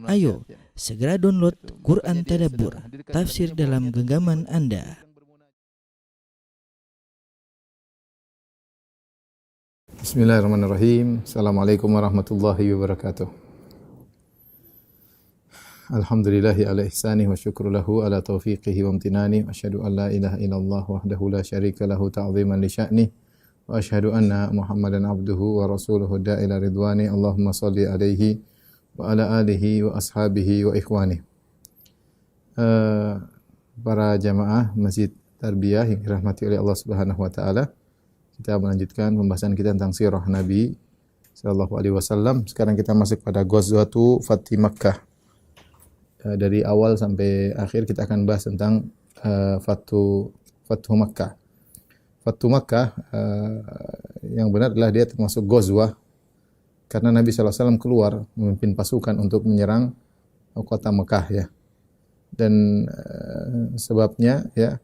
Ayo, segera download Quran Tadabbur, tafsir dalam genggaman Anda. Bismillahirrahmanirrahim. Assalamualaikum warahmatullahi wabarakatuh. Alhamdulillahi ala ihsanih wa syukru lahu ala taufiqihi wa amtinani. Wa asyhadu an la ilaha illallah wahdahu la syarika lahu ta'ziman li sya'nih. Wa asyhadu anna Muhammadan abduhu wa rasuluhu da'ila ridwani. Allahumma salli alaihi wa ala alihi wa ashabihi wa ikhwani. Para jamaah Masjid Tarbiyah yang dirahmati oleh Allah Subhanahu wa taala, kita melanjutkan pembahasan kita tentang sirah Nabi sallallahu alaihi wasallam. Sekarang kita masuk pada Ghazwatu Fathi Makkah. Dari awal sampai akhir kita akan bahas tentang Fathu Makkah. Fathu Makkah yang benar adalah dia termasuk ghazwah karena Nabi sallallahu alaihi wasallam keluar memimpin pasukan untuk menyerang kota Mekah ya. Dan sebabnya ya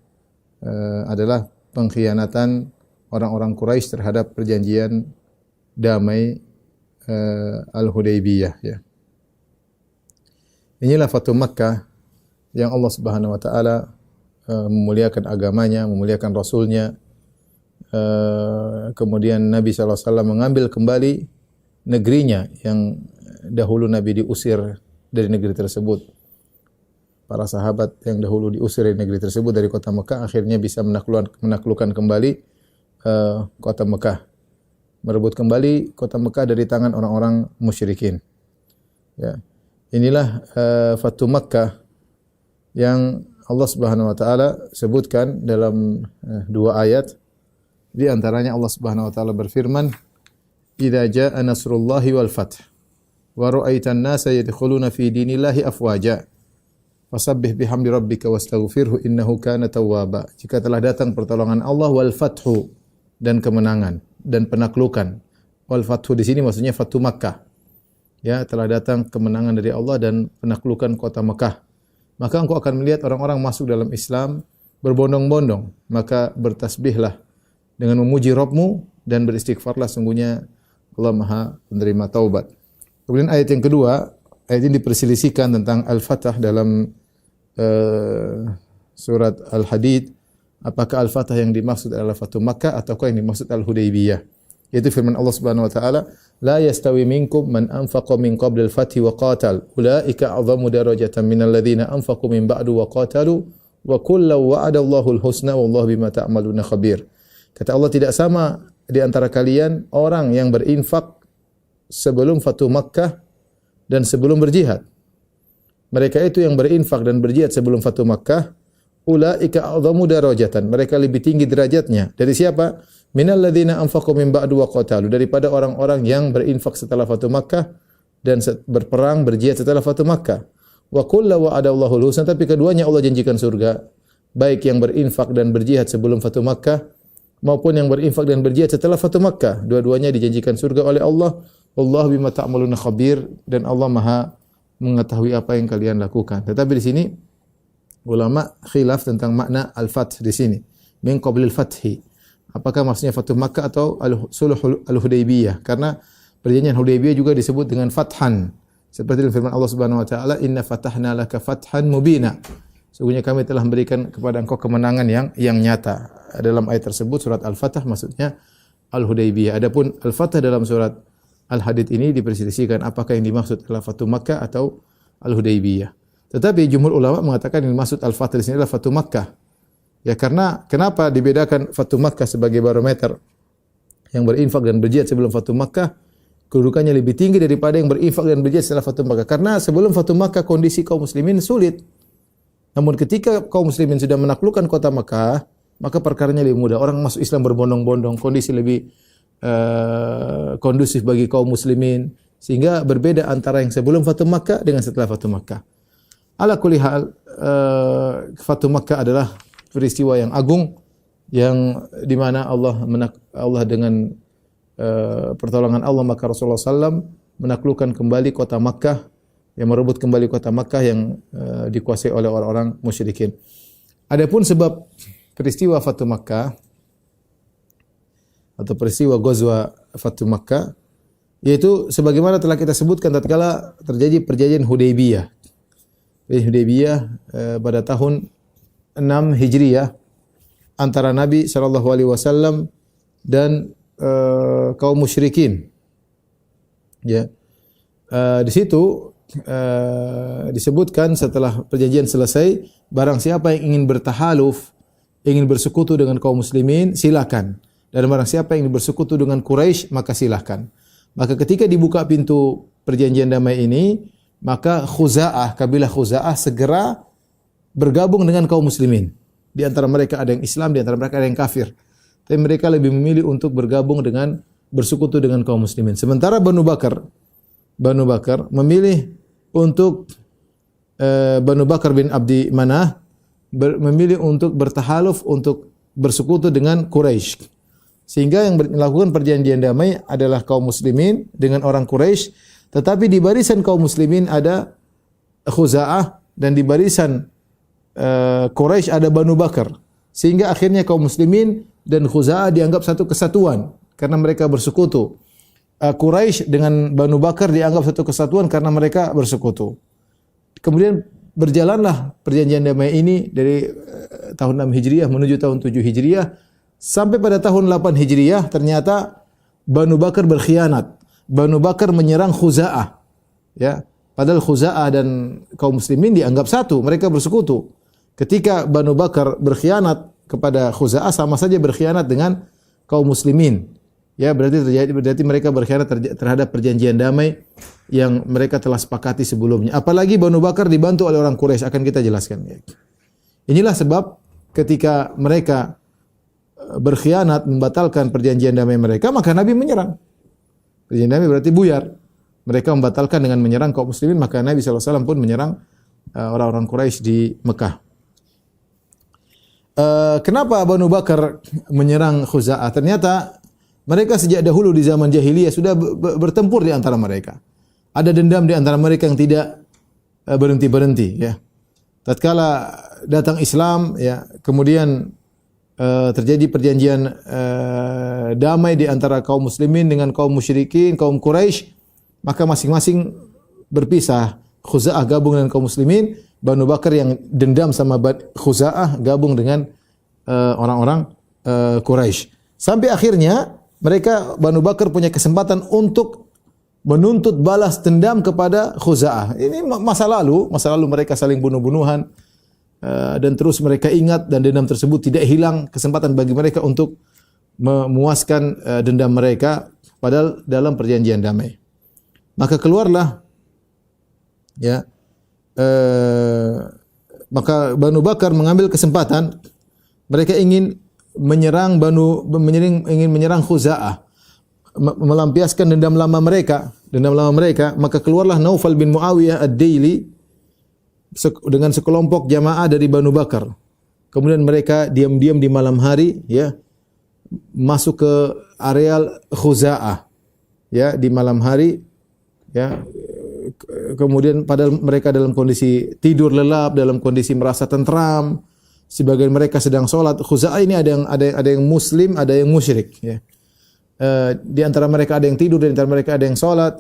adalah pengkhianatan orang-orang Quraisy terhadap perjanjian damai Al-Hudaybiyah ya. Inilah Fathu Makkah yang Allah Subhanahu wa taala memuliakan agamanya, memuliakan rasulnya. Kemudian Nabi sallallahu alaihi wasallam mengambil kembali negerinya yang dahulu Nabi diusir dari negeri tersebut. Para sahabat yang dahulu diusir dari negeri tersebut dari kota Mekah akhirnya bisa menaklukkan kembali kota Mekah, merebut kembali kota Mekah dari tangan orang-orang musyrikin. Ya. Inilah Fathu Makkah yang Allah Subhanahu wa taala sebutkan dalam dua ayat. Di antaranya Allah Subhanahu wa taala berfirman, "Idza jaa nasrullahi wal fath wa ra'aitan nasa yadkhuluna fi dinillahi afwaja fasabbih bihamdi rabbika wastaghfirhu innahu kana tawwaba." Jika telah datang pertolongan Allah wal fathu dan kemenangan dan penaklukan. Wal fathu di sini maksudnya Fathu Makkah. Ya, telah datang kemenangan dari Allah dan penaklukan kota Mekah. Maka engkau akan melihat orang-orang masuk dalam Islam berbondong-bondong. Maka bertasbihlah dengan memuji Rabbmu dan beristighfarlah, sungguhnya Allah Maha penerima taubat. Kemudian ayat yang kedua, ayat ini diperselisihkan tentang Al-Fatah dalam surat Al-Hadid. Apakah Al-Fatah yang dimaksud adalah Fathu Makkah ataukah yang dimaksud Al-Hudaybiyah? Yaitu firman Allah Subhanahu wa taala, "La yastawi minkum man anfaqa min qabli al-fathi wa qatal, ulaika a'zamu darajatan minal ladzina anfaqu min ba'du wa qatalu, wa kullu wa'ada Allahul husna wallahu bima ta'maluna khabir." Kata Allah, tidak sama di antara kalian orang yang berinfak sebelum Fathu Makkah dan sebelum berjihad. Mereka itu yang berinfak dan berjihad sebelum Fathu Makkah, ulaika a'zamu darajatan, mereka lebih tinggi derajatnya. Dari siapa? Minal ladzina anfaqu min ba'du wa qatalu, daripada orang-orang yang berinfak setelah Fathu Makkah dan berperang berjihad setelah Fathu Makkah. Wa kullu wa'ada Allahul husna, tapi keduanya Allah janjikan surga, baik yang berinfak dan berjihad sebelum Fathu Makkah maupun yang berinfak dan berjihad setelah Fathu Makkah. Dua-duanya dijanjikan surga oleh Allah. Wallahu bima ta'maluna khabir, dan Allah Maha mengetahui apa yang kalian lakukan. Tetapi di sini ulama khilaf tentang makna al-fath di sini. Min qablil fathi. Apakah maksudnya Fathu Makkah atau Sulhul Hudaybiyah? Karena perjanjian Hudaybiyah juga disebut dengan fathan. Seperti firman Allah Subhanahu wa taala, "Inna fatahna laka fathan mubina." Sungguhnya kami telah memberikan kepada engkau kemenangan yang nyata. Dalam ayat tersebut surat Al-Fatah maksudnya Al-Hudaybiyah. Adapun Al-Fatah dalam surat Al-Hadid ini diperselisihkan apakah yang dimaksud adalah Fathu Makkah atau Al-Hudaybiyah. Tetapi jumhur ulama mengatakan yang dimaksud Al-Fatah di sini adalah Fathu Makkah. Ya, karena kenapa dibedakan Fathu Makkah sebagai barometer? Yang berinfak dan berjihad sebelum Fathu Makkah kedudukannya lebih tinggi daripada yang berinfak dan berjihad setelah Fathu Makkah. Karena sebelum Fathu Makkah kondisi kaum muslimin sulit. Namun ketika kaum muslimin sudah menaklukkan kota Makkah, maka perkaranya lebih mudah. Orang masuk Islam berbondong-bondong, kondisi lebih kondusif bagi kaum muslimin, sehingga berbeda antara yang sebelum Fathu Makkah dengan setelah Fathu Makkah. Ala kulli hal, Fathu Makkah adalah peristiwa yang agung yang di mana Allah dengan pertolongan Allah, maka Rasulullah SAW menaklukkan kembali kota Makkah, yang merebut kembali kota Makkah yang dikuasai oleh orang-orang musyrikin. Adapun sebab peristiwa Fathu Makkah atau peristiwa Ghazwa Fathu Makkah Yaitu sebagaimana telah kita sebutkan tatkala terjadi perjanjian Hudaybiyah. Hudaybiyah pada tahun 6 Hijriah antara Nabi SAW dan kaum musyrikin. Ya. Di situ disebutkan setelah perjanjian selesai, barang siapa yang ingin bertahaluf, ingin bersekutu dengan kaum muslimin, silakan. Dan barang siapa yang ingin bersekutu dengan Quraisy, maka silakan. Maka ketika dibuka pintu perjanjian damai ini, maka kabilah Khuza'ah segera bergabung dengan kaum muslimin. Di antara mereka ada yang Islam, di antara mereka ada yang kafir. Tapi mereka lebih memilih untuk bergabung dengan bersekutu dengan kaum muslimin. Sementara Banu Bakar memilih untuk Banu Bakar bin Abdi Manah memilih untuk bertahaluf untuk bersekutu dengan Quraisy. Sehingga yang melakukan perjanjian damai adalah kaum muslimin dengan orang Quraisy, tetapi di barisan kaum muslimin ada Khuza'ah dan di barisan Quraisy ada Banu Bakar. Sehingga akhirnya kaum muslimin dan Khuza'ah dianggap satu kesatuan karena mereka bersekutu. Quraisy dengan Banu Bakar dianggap satu kesatuan karena mereka bersekutu. Kemudian berjalanlah perjanjian damai ini dari tahun 6 Hijriah menuju tahun 7 Hijriah sampai pada tahun 8 Hijriah ternyata Banu Bakar berkhianat. Banu Bakar menyerang Khuza'ah. Ya, padahal Khuza'ah dan kaum muslimin dianggap satu, mereka bersekutu. Ketika Banu Bakar berkhianat kepada Khuza'ah sama saja berkhianat dengan kaum muslimin. Ya, berarti mereka berkhianat terhadap perjanjian damai yang mereka telah sepakati sebelumnya. Apalagi Banu Bakar dibantu oleh orang Quraisy, akan kita jelaskan. Inilah sebab ketika mereka berkhianat membatalkan perjanjian damai mereka, maka Nabi menyerang. Perjanjian damai berarti buyar. Mereka membatalkan dengan menyerang kaum muslimin, maka Nabi SAW pun menyerang orang-orang Quraisy di Mekah. Kenapa Banu Bakar menyerang Khuza'ah? Ternyata mereka sejak dahulu di zaman jahiliyah sudah bertempur di antara mereka. Ada dendam di antara mereka yang tidak berhenti-berhenti. Ya. Tatkala datang Islam, ya, kemudian terjadi perjanjian damai di antara kaum muslimin dengan kaum musyrikin, kaum Quraisy, maka masing-masing berpisah. Khuza'ah gabung dengan kaum muslimin, Banu Bakar yang dendam sama Khuza'ah gabung dengan orang-orang Quraisy. Sampai akhirnya mereka Banu Bakar punya kesempatan untuk menuntut balas dendam kepada Khuza'ah. Ini masa lalu mereka saling bunuh-bunuhan dan terus mereka ingat dan dendam tersebut tidak hilang. Kesempatan bagi mereka untuk memuaskan dendam mereka padahal dalam perjanjian damai. Maka keluarlah maka Banu Bakar mengambil kesempatan, mereka ingin menyerang Khuza'ah, melampiaskan dendam lama mereka, maka keluarlah Naufal bin Muawiyah Ad-Daili dengan sekelompok jamaah dari Banu Bakar. Kemudian mereka diam-diam di malam hari, ya, masuk ke areal Khuza'ah, ya, di malam hari, ya. Kemudian padahal mereka dalam kondisi tidur lelap, dalam kondisi merasa tentram. Sebagian mereka sedang sholat. Khuza'ah ini ada yang muslim, ada yang musyrik. Ya. Di antara mereka ada yang tidur, di antara mereka ada yang sholat.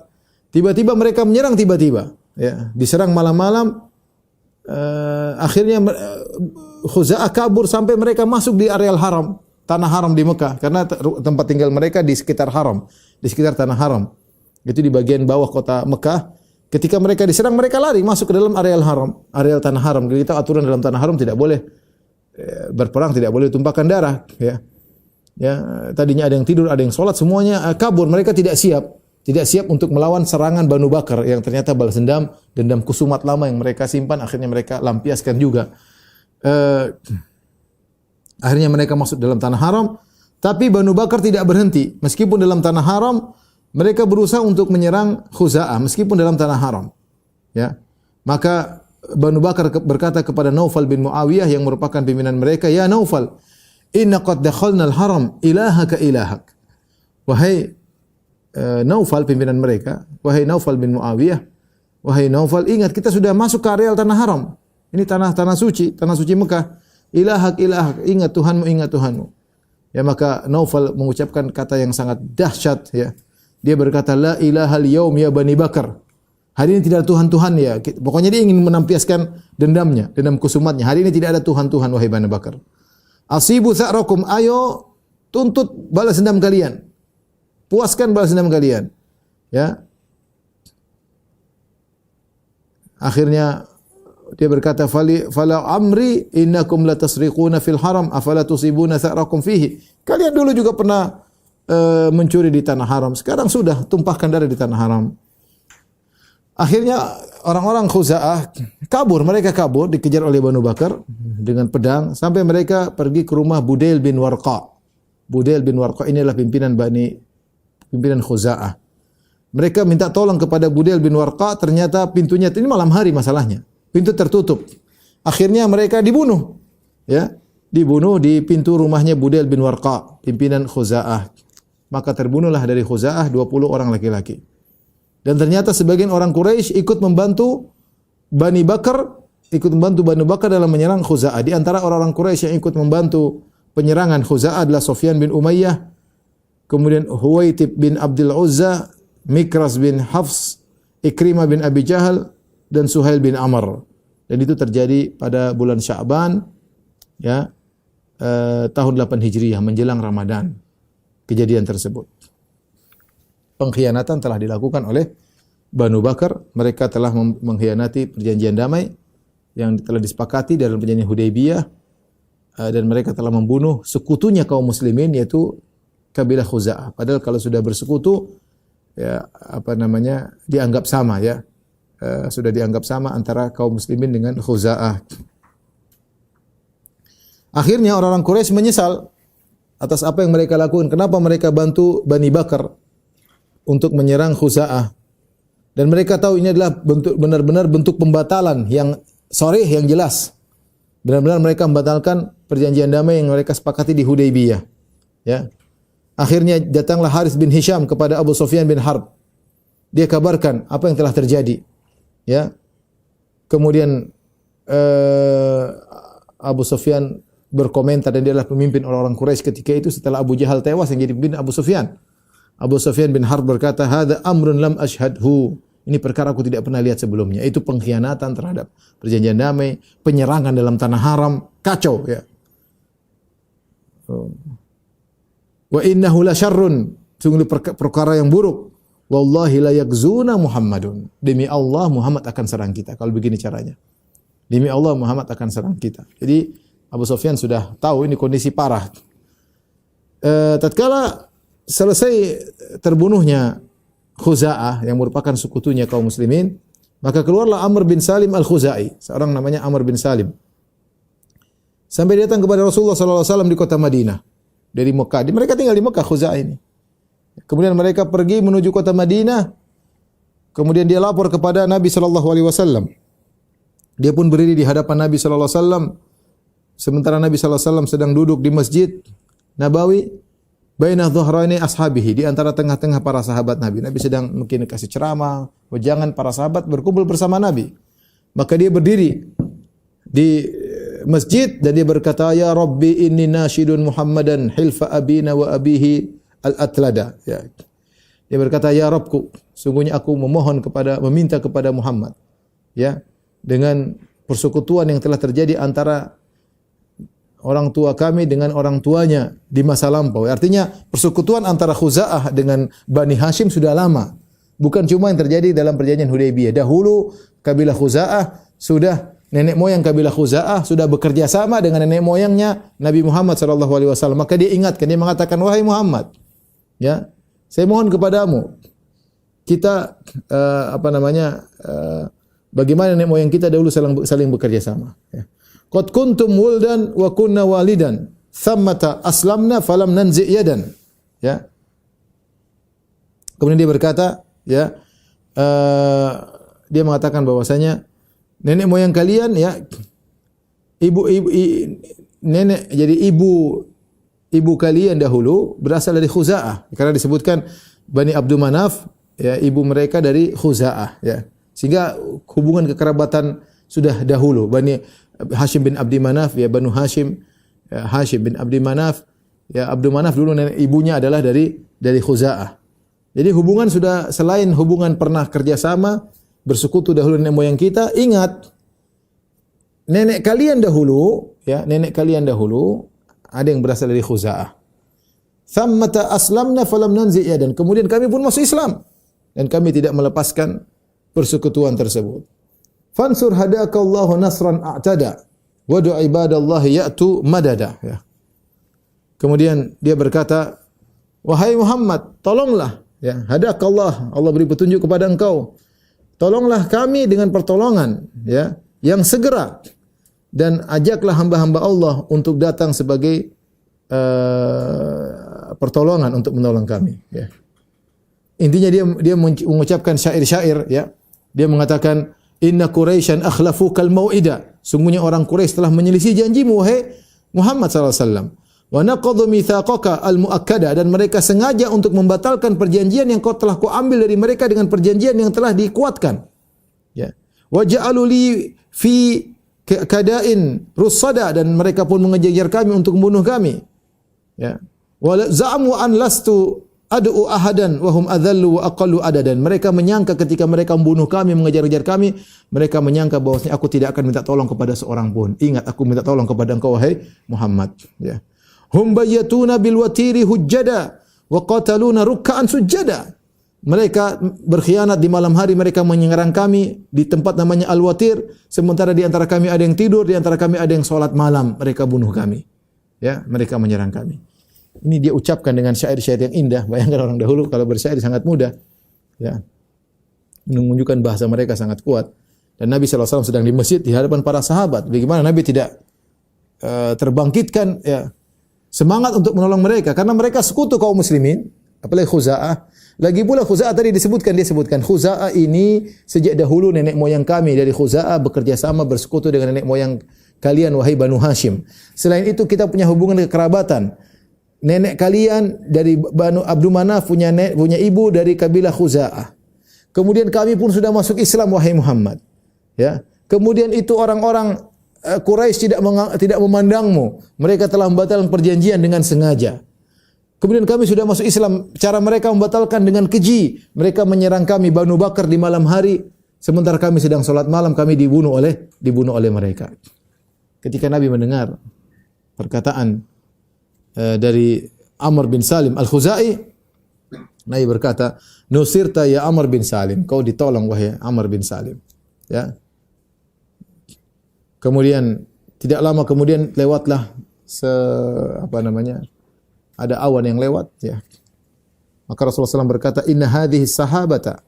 Tiba-tiba mereka menyerang tiba-tiba. Ya. Diserang malam-malam. Akhirnya Khuza'ah kabur sampai mereka masuk di areal haram, tanah haram di Mekah. Karena tempat tinggal mereka di sekitar haram, di sekitar tanah haram. Itu di bagian bawah kota Mekah. Ketika mereka diserang, mereka lari masuk ke dalam areal haram, areal tanah haram. Kita aturan dalam tanah haram tidak boleh berperang, tidak boleh tumpahkan darah. Ya, tadinya ada yang tidur, ada yang sholat, semuanya kabur. Mereka tidak siap untuk melawan serangan Banu Bakar yang ternyata balas dendam kusumat lama yang mereka simpan. Akhirnya mereka lampiaskan juga. Akhirnya mereka masuk dalam tanah haram. Tapi Banu Bakar tidak berhenti, meskipun dalam tanah haram. Mereka berusaha untuk menyerang Khuza'ah meskipun dalam tanah haram. Ya. Maka Banu Bakar berkata kepada Naufal bin Muawiyah yang merupakan pimpinan mereka, "Ya Naufal, inna qad dakhalna al-haram ilahaka ilahak." Wahai Naufal, pimpinan mereka, wahai Naufal bin Muawiyah, wahai Naufal, ingat kita sudah masuk ke areal tanah haram. Ini tanah suci Mekah. Ilahak, ingat Tuhanmu. Ya, maka Naufal mengucapkan kata yang sangat dahsyat, ya. Dia berkata, la ilaha al-yawm ya Bani Bakar. Hari ini tidak ada Tuhan-Tuhan ya. Pokoknya dia ingin menampiaskan dendamnya, dendam kusumatnya. Hari ini tidak ada Tuhan-Tuhan wahai Bani Bakar. Asibu sa'rakum, ayo tuntut balas dendam kalian. Puaskan balas dendam kalian. Ya. Akhirnya dia berkata, fala amri innakum latasriquna fil haram afala tusibuna sa'rakum fihi. Kalian dulu juga pernah mencuri di tanah haram. Sekarang sudah tumpahkan darah di tanah haram. Akhirnya orang-orang Khuza'ah kabur. Mereka kabur, dikejar oleh Banu Bakar dengan pedang sampai mereka pergi ke rumah Budail bin Warqa. Budail bin Warqa ini adalah pimpinan Khuza'ah. Mereka minta tolong kepada Budail bin Warqa, ternyata pintunya ini malam hari masalahnya. Pintu tertutup. Akhirnya mereka dibunuh. Ya, dibunuh di pintu rumahnya Budail bin Warqa, pimpinan Khuza'ah. Maka terbunuhlah dari Khuza'ah 20 orang laki-laki. Dan ternyata sebagian orang Quraisy ikut membantu Bani Bakar, dalam menyerang Khuza'ah. Di antara orang-orang Quraisy yang ikut membantu penyerangan Khuza'ah adalah Sufyan bin Umayyah, kemudian Huwaitib bin Abdul Uzza, Mikras bin Hafs, Ikrimah bin Abi Jahal, dan Suhail bin Amr. Dan itu terjadi pada bulan Sya'ban, ya, tahun 8 Hijriah menjelang Ramadan. Kejadian tersebut. Pengkhianatan telah dilakukan oleh Banu Bakar. Mereka telah mengkhianati perjanjian damai yang telah disepakati dalam perjanjian Hudaybiyah, dan mereka telah membunuh sekutunya kaum muslimin yaitu kabilah Khuza'ah. Padahal kalau sudah bersekutu, ya dianggap sama, ya. Sudah dianggap sama antara kaum muslimin dengan Khuza'ah. Akhirnya orang-orang Quraisy menyesal atas apa yang mereka lakukan. Kenapa mereka bantu Bani Bakar untuk menyerang Khuza'ah? Dan mereka tahu ini adalah benar-benar bentuk pembatalan yang sharih, yang jelas. Benar-benar mereka membatalkan perjanjian damai yang mereka sepakati di Hudaybiyah. Ya. Akhirnya datanglah Haris bin Hisham kepada Abu Sufyan bin Harb. Dia kabarkan apa yang telah terjadi. Ya. Kemudian Abu Sufyan berkomentar, dan dia adalah pemimpin orang-orang Quraisy ketika itu setelah Abu Jahal tewas yang jadi pemimpin Abu Sufyan. Abu Sufyan bin Harb berkata, "Hadza amrun lam ashhadhu." Ini perkara aku tidak pernah lihat sebelumnya. Itu pengkhianatan terhadap perjanjian damai, penyerangan dalam tanah haram, kacau, ya. Wa innahu la syarrun, sungguh perkara yang buruk. Wallahi la yakzuna Muhammadun. Demi Allah Muhammad akan serang kita kalau begini caranya. Demi Allah Muhammad akan serang kita. Jadi Abu Sufyan sudah tahu ini kondisi parah. Tatkala selesai terbunuhnya Khuza'ah yang merupakan sekutunya kaum muslimin, maka keluarlah Amr bin Salim al-Khuzai, seorang namanya Amr bin Salim. Sampai datang kepada Rasulullah SAW di kota Madinah dari Mekah. Mereka tinggal di Mekah, Khuza'ah ini. Kemudian mereka pergi menuju kota Madinah. Kemudian dia lapor kepada Nabi SAW. Dia pun berdiri di hadapan Nabi SAW. Sementara Nabi SAW sedang duduk di Masjid Nabawi, baina dhuhrani ashabihi, di antara tengah-tengah para sahabat Nabi. Nabi sedang mungkin kasih ceramah, wejangan, para sahabat berkumpul bersama Nabi. Maka dia berdiri di masjid dan dia berkata, "Ya Rabbi inni nasyidun Muhammadan hilfa abina wa abihi al-atlada." Ya. Dia berkata, "Ya Rabbku, sungguhnya aku meminta kepada Muhammad, ya, dengan persekutuan yang telah terjadi antara orang tua kami dengan orang tuanya di masa lampau." Artinya persekutuan antara Khuza'ah dengan Bani Hashim sudah lama. Bukan cuma yang terjadi dalam perjanjian Hudaybiyah. Dahulu kabilah Khuza'ah sudah, nenek moyang kabilah Khuza'ah sudah bekerja sama dengan nenek moyangnya Nabi Muhammad SAW. Maka dia ingatkan, dia mengatakan, "Wahai Muhammad, ya, saya mohon kepadamu, kita bagaimana nenek moyang kita dahulu saling bekerja sama. Ya. Qad kuntum wuldan wa kunna walidan, thammata aslamna falam nanzi yadan." Ya. Kemudian dia berkata, ya, dia mengatakan bahwasanya nenek moyang kalian, ya, ibu kalian dahulu berasal dari Khuza'ah, karena disebutkan Bani Abdul Manaf, ya, ibu mereka dari Khuza'ah, ya. Sehingga hubungan kekerabatan sudah dahulu. Bani Hashim bin Abdi Manaf, ya, Banu Hashim, ya, Hashim bin Abdi Manaf, ya, Abdul Manaf dulu nenek ibunya adalah dari Khuza'ah. Jadi hubungan sudah selain hubungan pernah kerjasama, bersekutu dahulu nenek moyang kita, ingat nenek kalian dahulu, ya, nenek kalian dahulu ada yang berasal dari Khuza'ah. Thammata aslamna falam nanzi' yadan. Kemudian kami pun masuk Islam dan kami tidak melepaskan persekutuan tersebut. Fansur hadakallahu nasran a'tada wa du ibadallahi ya'tu madada, ya. Kemudian dia berkata, wahai Muhammad, tolonglah, ya, hadakallah, Allah beri petunjuk kepada engkau. Tolonglah kami dengan pertolongan, ya, yang segera, dan ajaklah hamba-hamba Allah untuk datang sebagai pertolongan untuk menolong kami, ya. Intinya dia mengucapkan syair-syair, ya. Dia mengatakan, inna Quraisyan akhlafukal mau'ida. Sungguhnya orang Quraisy telah menyelisih janjimu, wahai Muhammad sallallahu alaihi wasallam. Wa naqadhu mitsaqaka al-muakkada, dan mereka sengaja untuk membatalkan perjanjian yang kau telah ambil dari mereka dengan perjanjian yang telah dikuatkan. Ya. Wa ja'alu li fi kadain rusada, dan mereka pun mengejar kami untuk membunuh kami. Ya. Wa za'amu an lastu ad'u ahadan wa hum adhallu wa aqallu adadan. Mereka menyangka ketika mereka membunuh kami, mengejar-ngejar kami, mereka menyangka bahwasanya aku tidak akan minta tolong kepada seorang pun. Ingat, aku minta tolong kepada engkau, wahai Muhammad, ya. Hum bayyatuna bil watiri hujjada wa qataluna ruk'an sujjada. Mereka berkhianat di malam hari, mereka menyerang kami di tempat namanya Al-Watir, sementara di antara kami ada yang tidur, di antara kami ada yang salat malam, mereka bunuh kami. Ya, mereka menyerang kami. Ini dia ucapkan dengan syair-syair yang indah. Bayangkan orang dahulu kalau bersyair sangat mudah. Ya. Menunjukkan bahasa mereka sangat kuat. Dan Nabi SAW sedang di masjid di hadapan para sahabat. Bagaimana Nabi tidak terbangkitkan, ya, semangat untuk menolong mereka, karena mereka sekutu kaum muslimin, apalagi Khuza'ah. Lagi pula Khuza'ah tadi dia sebutkan Khuza'ah ini sejak dahulu nenek moyang kami dari Khuza'ah bekerja sama bersekutu dengan nenek moyang kalian, wahai Banu Hashim. Selain itu kita punya hubungan kekerabatan. Nenek kalian dari Banu Abdul Manaf punya ibu dari kabilah Khuza'ah. Kemudian kami pun sudah masuk Islam, wahai Muhammad. Ya. Kemudian itu orang-orang Quraisy tidak memandangmu. Mereka telah membatalkan perjanjian dengan sengaja. Kemudian kami sudah masuk Islam. Cara mereka membatalkan dengan keji. Mereka menyerang kami Banu Bakar di malam hari, sementara kami sedang salat malam, kami dibunuh oleh mereka. Ketika Nabi mendengar perkataan dari Amr bin Salim Al-Khuzai, Nabi berkata, "Nusirta ya Amr bin Salim." Kau ditolong, wahai Amr bin Salim. Ya. Kemudian tidak lama kemudian lewatlah ada awan yang lewat, ya. Maka Rasulullah SAW berkata, "Inna hadhihi sahabata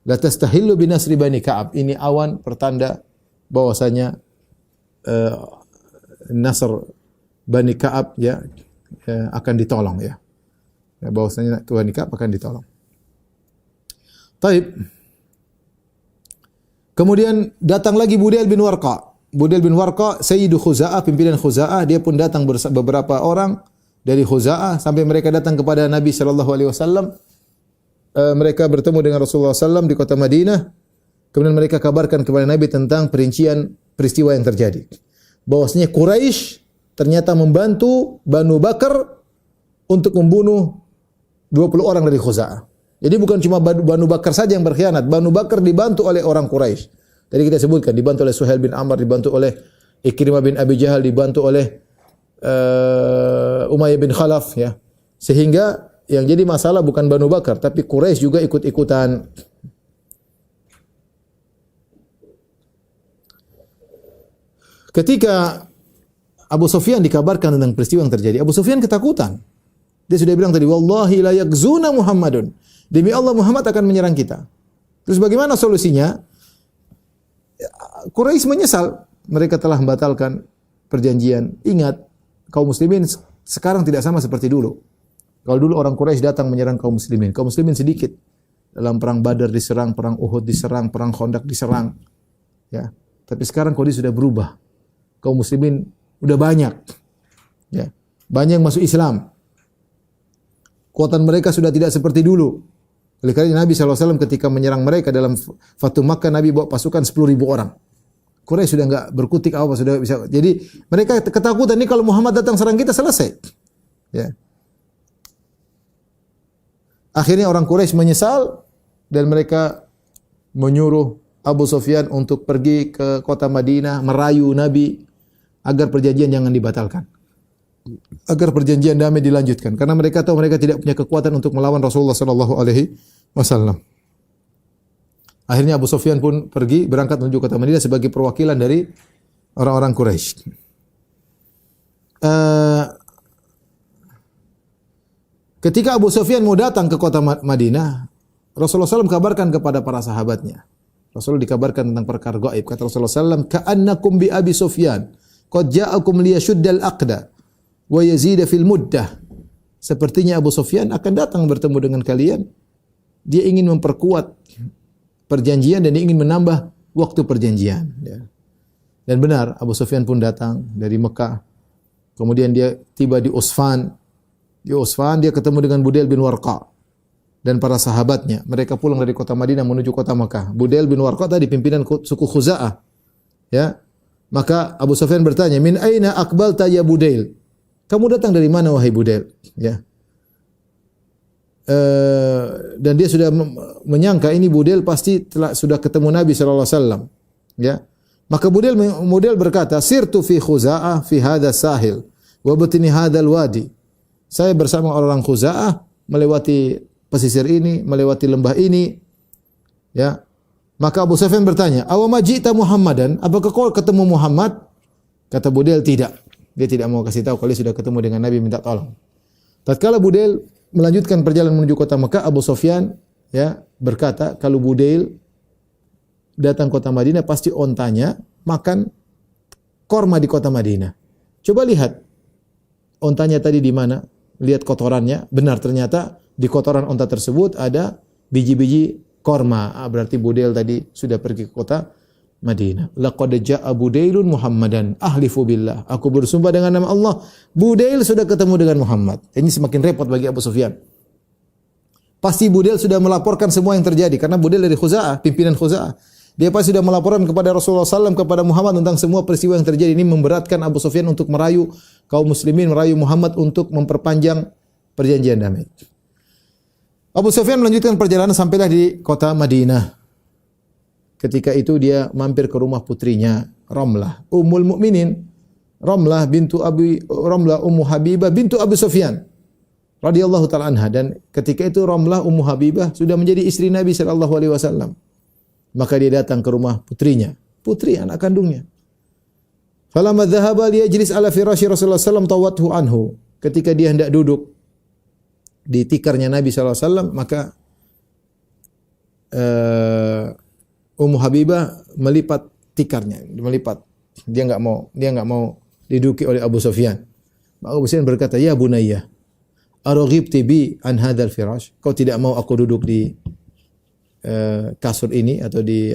la tastahillu bi nasri Bani Ka'ab." Ini awan pertanda bahwasanya Nasr Bani Ka'ab, ya, akan ditolong, ya. Bahwasanya Bani Ka'ab akan ditolong. Taib. Kemudian datang lagi Budail bin Warqa. Budail bin Warqa, Sayyidu Khuza'ah, pimpinan Khuza'ah, dia pun datang beberapa orang dari Khuza'ah sampai mereka datang kepada Nabi sallallahu alaihi wasallam. Mereka bertemu dengan Rasulullah SAW di kota Madinah. Kemudian mereka kabarkan kepada Nabi tentang perincian peristiwa yang terjadi. Bahwasanya Quraisy ternyata membantu Banu Bakar untuk membunuh 20 orang dari Khuza'ah. Jadi bukan cuma Banu Bakar saja yang berkhianat, Banu Bakar dibantu oleh orang Quraisy. Tadi kita sebutkan dibantu oleh Suhail bin Amr, dibantu oleh Ikrimah bin Abi Jahal, dibantu oleh Umayyah bin Khalaf, ya. Sehingga yang jadi masalah bukan Banu Bakar, tapi Quraisy juga ikut-ikutan. Ketika Abu Sufyan dikabarkan tentang peristiwa yang terjadi, Abu Sufyan ketakutan. Dia sudah bilang tadi, "Wallahi la yakzuna Muhammadun." Demi Allah, Muhammad akan menyerang kita. Terus bagaimana solusinya? Quraisy menyesal. Mereka telah membatalkan perjanjian. Ingat, kaum muslimin sekarang tidak sama seperti dulu. Kalau dulu orang Quraisy datang menyerang kaum muslimin sedikit. Dalam perang Badar diserang, perang Uhud diserang, perang Khandaq diserang. Ya. Tapi sekarang kondisi sudah berubah. Kaum muslimin udah banyak. Ya. Banyak yang masuk Islam. Kekuatan mereka sudah tidak seperti dulu. Oleh karena Nabi SAW ketika menyerang mereka dalam Fatu Makkah, Nabi bawa pasukan 10.000 orang. Quraisy sudah enggak berkutik apa, sudah bisa. Jadi mereka ketakutan, ini kalau Muhammad datang serang kita selesai. Ya. Akhirnya orang Quraisy menyesal dan mereka menyuruh Abu Sufyan untuk pergi ke kota Madinah merayu Nabi agar perjanjian jangan dibatalkan. Agar perjanjian damai dilanjutkan karena mereka tahu mereka tidak punya kekuatan untuk melawan Rasulullah sallallahu alaihi wasallam. Akhirnya Abu Sufyan pun pergi berangkat menuju kota Madinah sebagai perwakilan dari orang-orang Quraisy. Ketika Abu Sufyan mau datang ke kota Madinah, Rasulullah SAW kabarkan kepada para sahabatnya. Rasulullah dikabarkan tentang perkara gaib. Kata Rasulullah SAW, "Ka'annakum bi Abi Sufyan, qad ja'akum liyashuddal aqda wa yazida fil muddah." Sepertinya Abu Sufyan akan datang bertemu dengan kalian. Dia ingin memperkuat perjanjian dan dia ingin menambah waktu perjanjian. Dan benar, Abu Sufyan pun datang dari Mekah. Kemudian dia tiba di Usfan. Di Usfan dia ketemu dengan Budail bin Warqa dan para sahabatnya. Mereka pulang dari kota Madinah menuju kota Makkah. Budail bin Warqa tadi pimpinan suku Khuza'ah. Ya. Maka Abu Sufyan bertanya, "Min aina aqbalta ya Budail?" Kamu datang dari mana wahai Budail? Ya. Dan dia sudah menyangka ini Budail pasti sudah ketemu Nabi sallallahu alaihi wasallam. Ya. Maka Budail berkata, "Sirtu fi Khuza'ah fi hadha sahil wa batni hadzal wadi." Saya bersama orang Khuza'ah melewati pesisir ini, melewati lembah ini. Ya. Maka Abu Sufyan bertanya, "Awama ji'ta Muhammadan? Apakah kau ketemu Muhammad?" Kata Budail, "Tidak." Dia tidak mau kasih tahu kalau dia sudah ketemu dengan Nabi minta tolong. Tatkala Budail melanjutkan perjalanan menuju kota Mekah, Abu Sufyan ya berkata, kalau Budail datang kota Madinah pasti ontanya makan korma di kota Madinah. Coba lihat ontanya tadi di mana? Lihat kotorannya. Benar, ternyata di kotoran onta tersebut ada biji-biji korma. Berarti Budail tadi sudah pergi ke kota Madinah. Laqad ja'a Budailun Muhammadan ahlifu billah. Aku bersumpah dengan nama Allah, Budail sudah ketemu dengan Muhammad. Ini semakin repot bagi Abu Sufyan. Pasti Budail sudah melaporkan semua yang terjadi karena Budail dari Khuza'ah, pimpinan Khuza'ah. Dia pasti sudah melaporkan kepada Rasulullah SAW, kepada Muhammad tentang semua peristiwa yang terjadi. Ini memberatkan Abu Sufyan untuk merayu kaum muslimin, merayu Muhammad untuk memperpanjang perjanjian damai. Abu Sufyan melanjutkan perjalanan sampailah di kota Madinah. Ketika itu dia mampir ke rumah putrinya, Ramlah, Ummul Mukminin. Ramlah Ummu Habibah bintu Abu Sufyan radhiyallahu taala anha, dan ketika itu Ramlah Ummu Habibah sudah menjadi istri Nabi sallallahu alaihi wasallam. Maka dia datang ke rumah putrinya, putri anak kandungnya. Falamma dhahaba liyajlis ala firasy Rasulullah sallallahu alaihi wasallam tawathu anhu. Ketika dia hendak duduk di tikarnya Nabi sallallahu alaihi wasallam, maka Ummu Habibah melipat tikarnya, melipat. Dia enggak mau diduduki oleh Abu Sufyan. Maka Abu Sufyan berkata, "Ya bunayya, araghibti bi an hadzal firash?" Kau tidak mau aku duduk di kasur ini atau di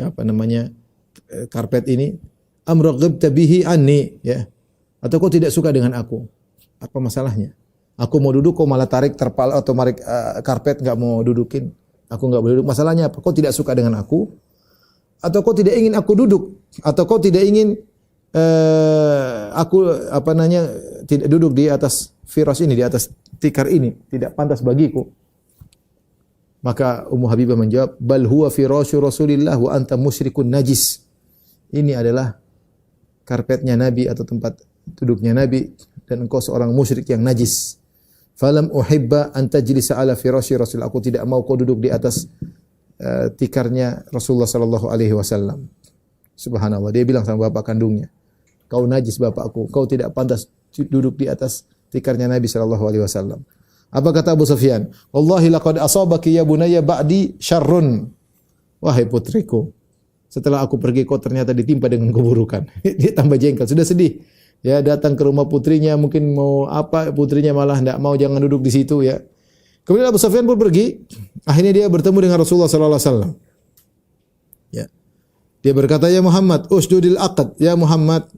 karpet ini? Am raghibta bihi anni, ya. Atau kau tidak suka dengan aku? Apa masalahnya? Aku mau duduk, kau malah tarik terpal atau tarik karpet, enggak mau dudukin. Aku enggak boleh duduk. Masalahnya apa? Kau tidak suka dengan aku? Atau kau tidak ingin aku duduk? Atau kau tidak ingin aku tidak duduk di atas firas ini, di atas tikar ini? Tidak pantas bagiku. Maka Ummu Habibah menjawab, "Bal huwa firasyu Rasulillah wa anta musyrikun najis." Ini adalah karpetnya Nabi atau tempat duduknya Nabi dan engkau seorang musyrik yang najis. Falam uhibba an tajlisa ala firasyi Rasul. Aku tidak mau kau duduk di atas tikarnya Rasulullah sallallahu alaihi wasallam. Subhanallah, dia bilang sama bapak kandungnya, "Kau najis bapakku, kau tidak pantas duduk di atas tikarnya Nabi sallallahu alaihi wasallam." Apa kata Abu Sufyan? "Wallahi laqad asabaki ya bunayya ba'di syarrun." Wahai putriku, setelah aku pergi kau ternyata ditimpa dengan keburukan. Dia tambah jengkel, sudah sedih. Ya, datang ke rumah putrinya, mungkin mau apa, putrinya malah enggak mau, jangan duduk di situ ya. Kemudian Abu Sufyan pun pergi. Akhirnya dia bertemu dengan Rasulullah sallallahu alaihi wasallam. Ya. Dia berkata, "Ya Muhammad, usdudil aqd." Ya Muhammad,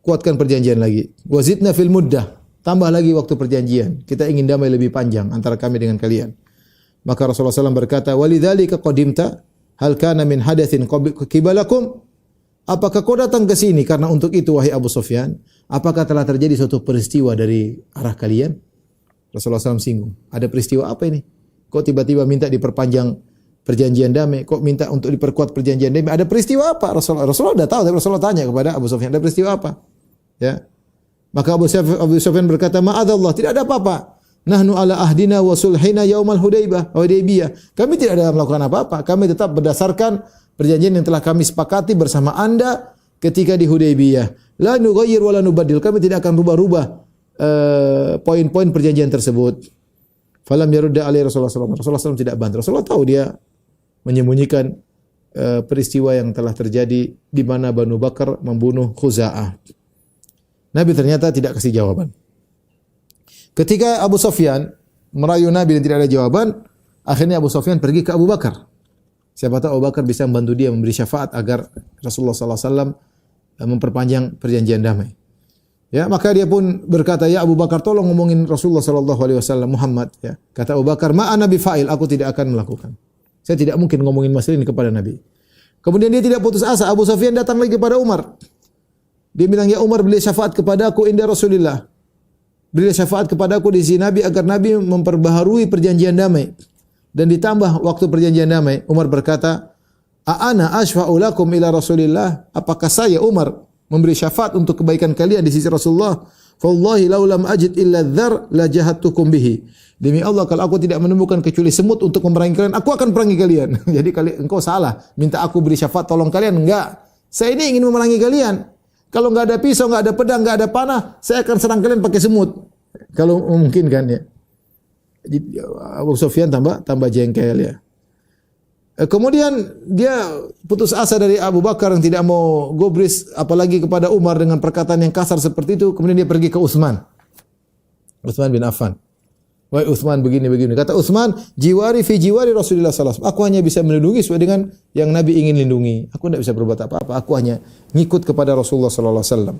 kuatkan perjanjian lagi. Wazidna fil muddah. Tambah lagi waktu perjanjian. Kita ingin damai lebih panjang antara kami dengan kalian. Maka Rasulullah SAW berkata, "Walidzalika qadimta, hal kana min hadatsin qibalakum?" Apakah kau datang ke sini karena untuk itu wahai Abu Sufyan? Apakah telah terjadi suatu peristiwa dari arah kalian? Rasulullah SAW singgung. Ada peristiwa apa ini? Kok tiba-tiba minta diperpanjang perjanjian damai? Kok minta untuk diperkuat perjanjian damai? Ada peristiwa apa? Rasulullah sudah tahu, tapi Rasulullah tanya kepada Abu Sufyan, ada peristiwa apa? Ya. Maka Abu Sufyan berkata, "Ma'adzallah, tidak ada apa-apa. Nahnu ala ahdina wa sulhina yaumal Hudaybiyah. Kami tidak ada melakukan apa-apa. Kami tetap berdasarkan perjanjian yang telah kami sepakati bersama Anda ketika di Hudaybiyah. La nughayyir wa la nubaddil. Kami tidak akan rubah-rubah poin-poin perjanjian tersebut." Falam yarudda alaihi Rasulullah sallallahu alaihi wasallam. Rasulullah SAW tidak bantah. Rasulullah tahu dia menyembunyikan peristiwa yang telah terjadi di mana Banu Bakar membunuh Khuza'ah. Nabi ternyata tidak kasih jawaban. Ketika Abu Sufyan merayu Nabi dan tidak ada jawaban, akhirnya Abu Sufyan pergi ke Abu Bakar. Siapa tahu Abu Bakar bisa membantu dia memberi syafaat agar Rasulullah sallallahu alaihi wasallam memperpanjang perjanjian damai. Ya, maka dia pun berkata, "Ya Abu Bakar, tolong ngomongin Rasulullah sallallahu alaihi wasallam Muhammad." Ya. Kata Abu Bakar, "Ma ana bifa'il, aku tidak akan melakukan. Saya tidak mungkin ngomongin masalah ini kepada Nabi." Kemudian dia tidak putus asa. Abu Sufyan datang lagi kepada Umar. Dia bilang, "Ya Umar, beri syafaat kepadaku inda Rasulillah. Beri syafaat kepadaku di sisi Nabi agar Nabi memperbaharui perjanjian damai." Dan ditambah waktu perjanjian damai. Umar berkata, "A'ana ashfa'u lakum ila Rasulillah?" Apakah saya Umar memberi syafaat untuk kebaikan kalian di sisi Rasulullah? "Wallahi law lam ajid illa dzar la jahadtukum bihi." Demi Allah, kalau aku tidak menemukan kecuali semut untuk memerangi kalian, aku akan perangi kalian. Jadi engkau salah, minta aku beri syafaat tolong kalian, enggak. Saya ini ingin memerangi kalian. Kalau enggak ada pisau, enggak ada pedang, enggak ada panah, saya akan serang kalian pakai semut. Kalau memungkinkan ya. Jadi Abu Sufyan tambah jengkel ya. Kemudian dia putus asa dari Abu Bakar yang tidak mau gubris apalagi kepada Umar dengan perkataan yang kasar seperti itu. Kemudian dia pergi ke Utsman bin Affan. "Wahai Utsman, begini. Kata Utsman, "Jiwari fi jiwari Rasulullah sallallahu alaihi wasallam." Aku hanya bisa melindungi sesuai dengan yang Nabi ingin lindungi. Aku tidak bisa berbuat apa-apa. Aku hanya ngikut kepada Rasulullah sallallahu alaihi wasallam.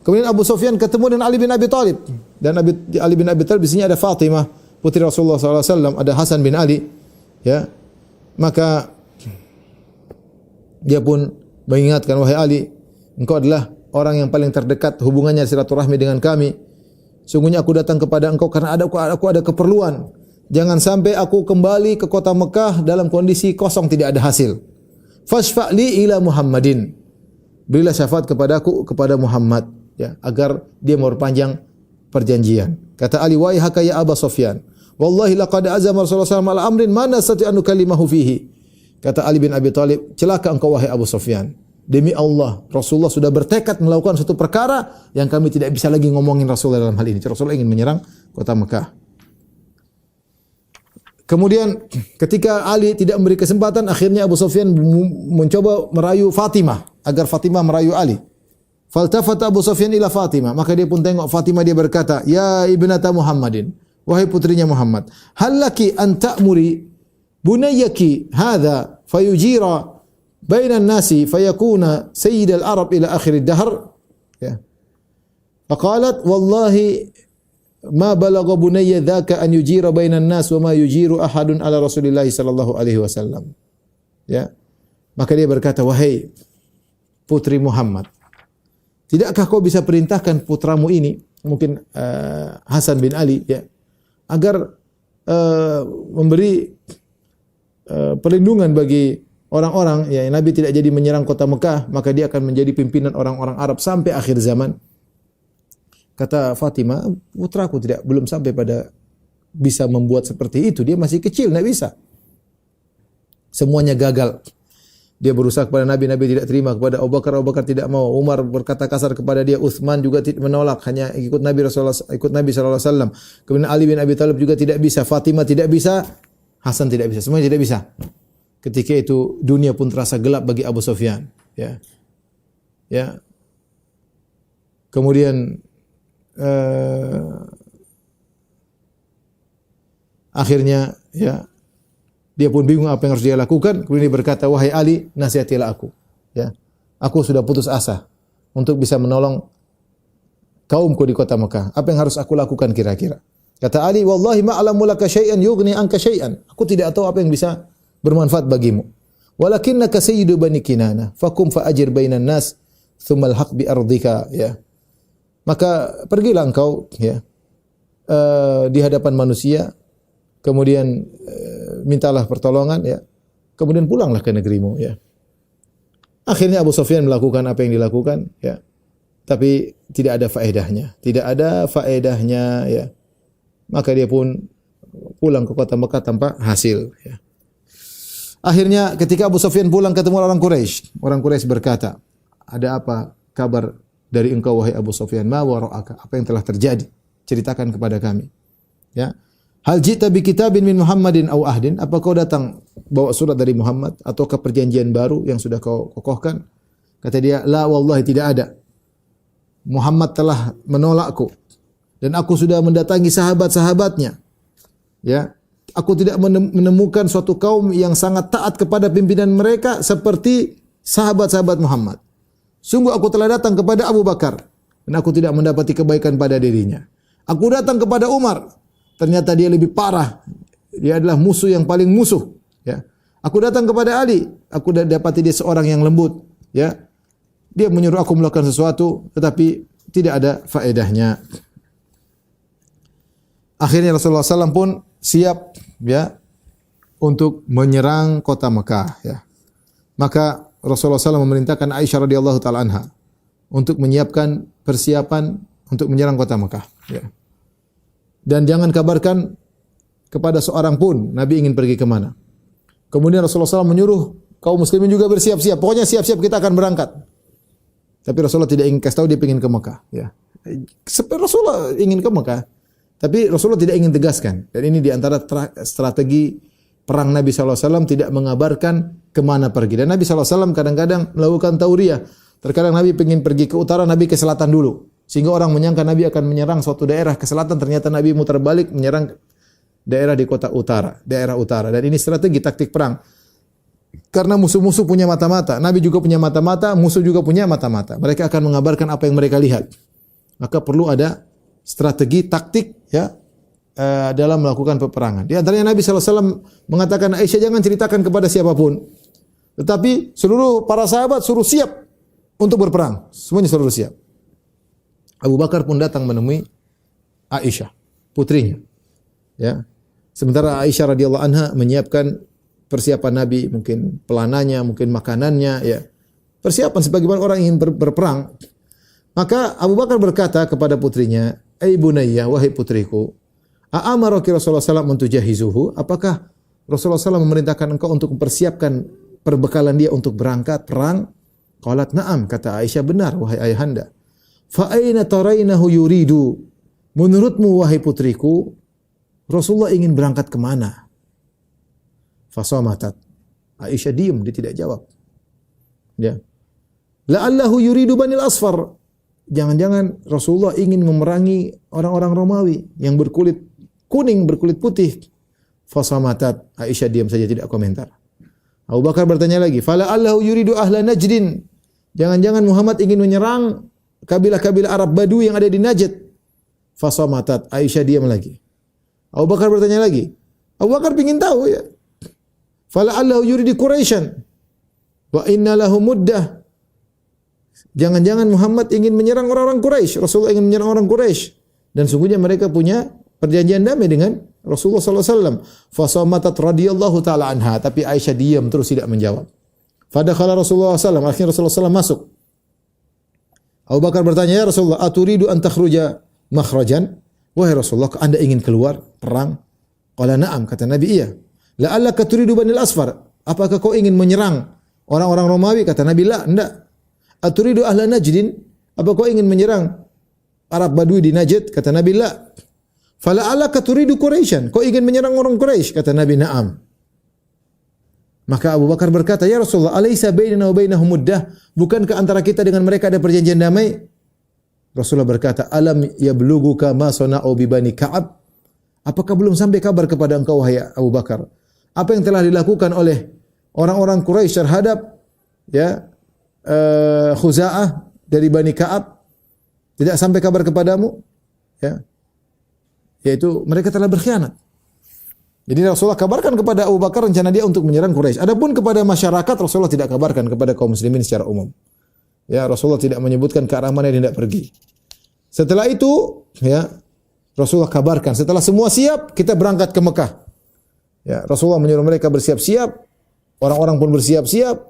Kemudian Abu Sufyan ketemu dengan Ali bin Abi Thalib. Dan Ali bin Abi Thalib di sini ada Fatimah, putri Rasulullah sallallahu alaihi wasallam, ada Hasan bin Ali, ya. Maka dia pun mengingatkan, "Wahai Ali, engkau adalah orang yang paling terdekat hubungannya silaturahmi dengan kami. Sungguhnya aku datang kepada engkau karena aku ada keperluan. Jangan sampai aku kembali ke kota Mekah dalam kondisi kosong tidak ada hasil. Fashfa'li ila Muhammadin." Berilah syafaat kepadaku kepada Muhammad, ya, agar dia memperpanjang perjanjian. Kata Ali, "Wahai haka ya Abu Sufyan, wallahi laqad azama Rasulullah sallallahu alaihi wasallam ala amrin ma nastati an nukalimahu fihi." Kata Ali bin Abi Thalib, "Celaka engkau wahai Abu Sufyan. Demi Allah, Rasulullah sudah bertekad melakukan suatu perkara yang kami tidak bisa lagi ngomongin Rasulullah dalam hal ini." Rasulullah ingin menyerang kota Mekah. Kemudian ketika Ali tidak memberi kesempatan, akhirnya Abu Sufyan mencoba merayu Fatimah agar Fatimah merayu Ali. Faltafata Abu Sufyan ila Fatimah, maka dia pun tengok Fatimah, dia berkata, "Ya ibnata Muhammadin, wahai putrinya Muhammad, hal laki an ta'muri bunayyaki hadha fayujira bainan nasi fayakuna sayyidal Arab ila akhir ad-dahr." Ya. Faqalat, "Wallahi ma balagha bunayya dzaka an yujira bainan nas wa ma yujiru ahadun ala Rasulillah sallallahu alaihi wasallam." Ya. Maka dia berkata, "Wahai putri Muhammad, tidakkah kau bisa perintahkan putramu ini, mungkin Hasan bin Ali, ya, agar memberi perlindungan bagi orang-orang, ya, Nabi tidak jadi menyerang kota Mekah, maka dia akan menjadi pimpinan orang-orang Arab sampai akhir zaman." Kata Fatimah, "Putraku belum sampai pada bisa membuat seperti itu, dia masih kecil, tidak bisa." Semuanya gagal. Dia berusaha kepada Nabi, Nabi tidak terima. Kepada Abu Bakar, Abu Bakar tidak mau. Umar berkata kasar kepada dia. Utsman juga menolak, hanya ikut Nabi sallallahu alaihi wasallam. Kemudian Ali bin Abi Thalib juga tidak bisa. Fatimah tidak bisa. Hasan tidak bisa. Semuanya tidak bisa. Ketika itu dunia pun terasa gelap bagi Abu Sufyan. Ya, ya. Kemudian akhirnya, ya, dia pun bingung apa yang harus dia lakukan. Kemudian dia berkata, "Wahai Ali, nasihatilah aku. Ya, aku sudah putus asa untuk bisa menolong kaumku di kota Mekah. Apa yang harus aku lakukan kira-kira?" Kata Ali, "Wallahi ma'alamu laka syai'an yughni anka syai'an." Aku tidak tahu apa yang bisa bermanfaat bagimu. "Walakinnaka sayyidu bani Kinanah, fakum fa'ajir bainan nas, thumma alhaq bi ardika." Ya. Maka pergilah engkau, ya, di hadapan manusia, kemudian mintalah pertolongan ya. Kemudian pulanglah ke negerimu ya. Akhirnya Abu Sufyan melakukan apa yang dilakukan ya. Tapi tidak ada faedahnya, tidak ada faedahnya ya. Maka dia pun pulang ke kota Mekah tanpa hasil ya. Akhirnya ketika Abu Sufyan pulang ketemu orang Quraisy berkata, "Ada apa kabar dari engkau wahai Abu Sufyan? Ma wara'aka? Apa yang telah terjadi? Ceritakan kepada kami." Ya. Hal jita bi kitabin min Muhammadin aw ahdin? Apa kau datang bawa surat dari Muhammad ataukah perjanjian baru yang sudah kau kokohkan? Kata dia, "La wallahi, tidak ada. Muhammad telah menolakku dan aku sudah mendatangi sahabat-sahabatnya. Ya, aku tidak menemukan suatu kaum yang sangat taat kepada pimpinan mereka seperti sahabat-sahabat Muhammad. Sungguh aku telah datang kepada Abu Bakar dan aku tidak mendapati kebaikan pada dirinya. Aku datang kepada Umar, ternyata dia lebih parah. Dia adalah musuh yang paling musuh. Ya, aku datang kepada Ali, aku dapati dia seorang yang lembut. Ya, dia menyuruh aku melakukan sesuatu, tetapi tidak ada faedahnya." Akhirnya Rasulullah SAW pun siap ya untuk menyerang kota Mekah. Ya. Maka Rasulullah SAW memerintahkan Aisyah radhiyallahu taala anha untuk menyiapkan persiapan untuk menyerang kota Mekah. Ya. Dan jangan kabarkan kepada seorang pun Nabi ingin pergi kemana. Kemudian Rasulullah SAW menyuruh kaum muslimin juga bersiap-siap. Pokoknya siap-siap, kita akan berangkat. Tapi Rasulullah tidak ingin kasih tahu dia ingin ke Mekah. Ya. Rasulullah ingin ke Mekah, tapi Rasulullah tidak ingin tegaskan. Dan ini diantara strategi perang Nabi SAW, tidak mengabarkan kemana pergi. Dan Nabi SAW kadang-kadang melakukan tauriah. Terkadang Nabi ingin pergi ke utara, Nabi ke selatan dulu. Sehingga orang menyangka Nabi akan menyerang suatu daerah ke selatan, ternyata Nabi muter balik menyerang daerah di kota utara, daerah utara. Dan ini strategi taktik perang. Karena musuh-musuh punya mata-mata, Nabi juga punya mata-mata, musuh juga punya mata-mata. Mereka akan mengabarkan apa yang mereka lihat. Maka perlu ada strategi taktik ya dalam melakukan peperangan. Di antaranya Nabi SAW mengatakan, Aisyah jangan ceritakan kepada siapapun. Tetapi seluruh para sahabat suruh siap untuk berperang. Semuanya suruh siap. Abu Bakar pun datang menemui Aisyah, putrinya. Ya. Sementara Aisyah radhiyallahu anha menyiapkan persiapan Nabi, mungkin pelananya, mungkin makanannya, ya. Persiapan sebagaimana orang ingin berperang. Maka Abu Bakar berkata kepada putrinya, "Ai bunayya, wahai putriku, a'amaraki Rasulullah sallallahu alaihi wasallam tujahizuhu? Apakah Rasulullah SAW memerintahkan engkau untuk mempersiapkan perbekalan dia untuk berangkat perang?" Qalat na'am, kata Aisyah, benar wahai ayahanda. Fa aina tarainahu yuridu? Menurutmu wahai putriku, Rasulullah ingin berangkat ke mana? Fasamatat. Aisyah diam, dia tidak jawab. Ya. La'allahu yuridu Banil Asfar. Jangan-jangan Rasulullah ingin memerangi orang-orang Romawi yang berkulit kuning, berkulit putih. Fasamatat. Aisyah diam saja, tidak komentar. Abu Bakar bertanya lagi, fala'allahu yuridu ahla Najdin. Jangan-jangan Muhammad ingin menyerang kabilah-kabilah Arab Badu yang ada di Najd. Fasamatat. Aisyah diam lagi. Abu Bakar bertanya lagi. Abu Bakar ingin tahu ya. Fala'allahu yuridu Quraisyan wa inna lahu muddah. Jangan-jangan Muhammad ingin menyerang orang-orang Quraisy. Rasulullah ingin menyerang orang Quraisy. Dan sungguhnya mereka punya perjanjian damai dengan Rasulullah sallallahu alaihi wasallam. Fasamatat radhiyallahu taala anha, tapi Aisyah diam terus tidak menjawab. Fadakhala Rasulullah sallallahu alaihi wasallam, akhirnya Rasulullah sallallahu masuk. Abu Bakar bertanya, "Ya Rasulullah, aturidu an takhruja makhrajan?" Wahai Rasulullah, Anda ingin keluar perang? Qala na'am, kata Nabi, iya. La'allaka turidu Banil Asfar? Apakah kau ingin menyerang orang-orang Romawi? Kata Nabi, la, enggak. Aturidu ahla Najdin? Apa kau ingin menyerang Arab Badui di Najd? Kata Nabi, la. Fala'allaka turidu Quraisyan? Kau ingin menyerang orang Quraisy? Kata Nabi, na'am. Maka Abu Bakar berkata, "Ya Rasulullah, alaysa bainana wa bainahum muddah? Bukankah antara kita dengan mereka ada perjanjian damai?" Rasulullah berkata, "Alam yablughuka ma sana'u bi Bani Ka'ab?" Apakah belum sampai kabar kepada engkau wahai Abu Bakar apa yang telah dilakukan oleh orang-orang Quraisy terhadap ya Khuza'ah dari Bani Ka'ab? Tidak sampai kabar kepadamu? Ya. Yaitu mereka telah berkhianat. Jadi Rasulullah kabarkan kepada Abu Bakar rencana dia untuk menyerang Quraisy. Adapun kepada masyarakat Rasulullah tidak kabarkan kepada kaum muslimin secara umum. Ya, Rasulullah tidak menyebutkan ke arah mana dia hendak pergi. Setelah itu, ya, Rasulullah kabarkan, setelah semua siap, kita berangkat ke Mekah. Ya, Rasulullah menyuruh mereka bersiap-siap, orang-orang pun bersiap-siap,